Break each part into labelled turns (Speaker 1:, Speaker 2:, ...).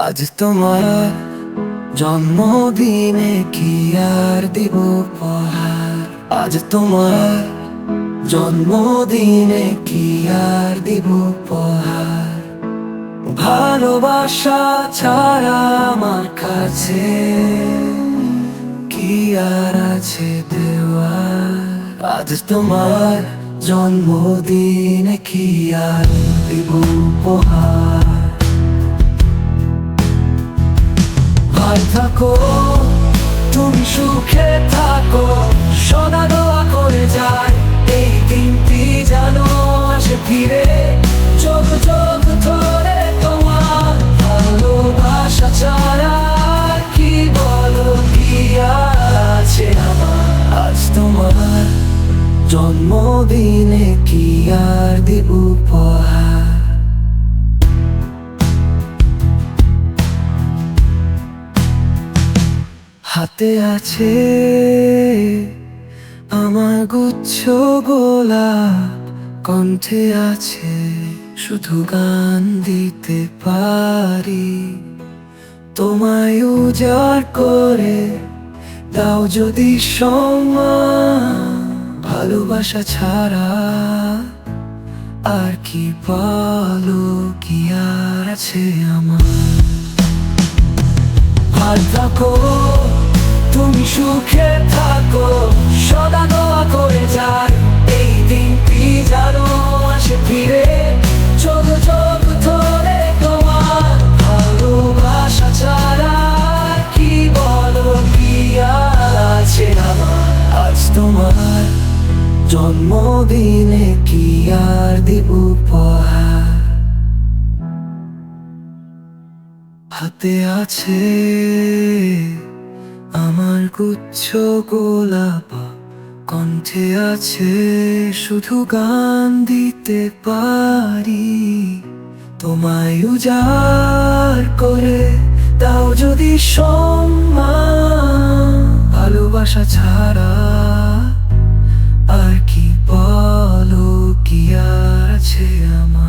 Speaker 1: আজ তোমার জন্মদিনে কি আর দিব উপহার। আজ তোমার জন্মদিনে কি আর দিব উপহার। ভালোবাসা ছাড়া আমার কাছে কি আর আছে দেওয়ার। আজ তোমার জন্মদিনে কি আর দিব উপহার। ভালো থাকো, তুমি সুখে থাকো, সদা দোয়া করে যাই এই দিনটি যেন আসে ফিরে। যোগ যোগ ধরে তোমার ভালোবাসা ছাড়া কি বলো কি আর আছে আমার। আজ তোমার জন্মদিনে কি আর দিব উপহার। হাতে আছে আমার গুচ্ছ গোলাপ, কণ্ঠে আছে শুধু গান দিতে পারি। তোমায় উজাড় করে দাও যদি সম্মান। ভালোবাসা ছাড়া আর কি বলো কি আর আছে আমার। ভালো থাকো, তুমি সুখে থাকো, সদা দোয়া করে যাই এই দিনটি যেন আসে ফিরে। যোগ যোগ ধরে তোমার ভালোবাসা ছাড়া কি বলো কি আর আছে আমার। আজ তোমার জন্মদিনে কি আর দিব উপহার। হাতে আছে আমার গুচ্ছ গোলাপ, কণ্ঠে আছে শুধু গান দিতে পারি। তোমায় উজাড় করে দাও যদি সম্মান। ভালোবাসা ছাড়া আর কি বলো কি আর আছে আমার।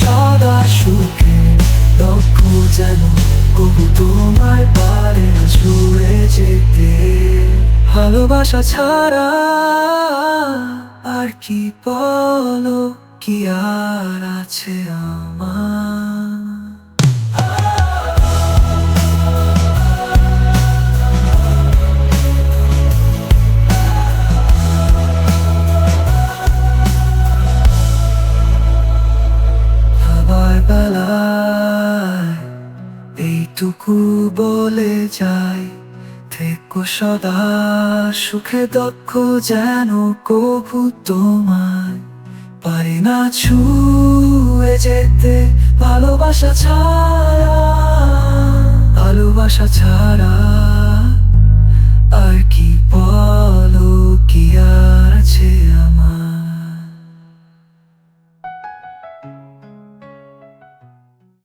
Speaker 1: সদা সুখে লক্ষ যেন কবু তোমায় পারে ছুঁয়ে যেতে। ভালোবাসা ছাড়া আর কি বলো কি আর আছে আমার। এইটুকু বলে যাই, থেকো সদা সুখে দক্ষ যেন কবু তোমায় পারি না ছুঁয়ে যেতে। ভালোবাসা ছাড়া আর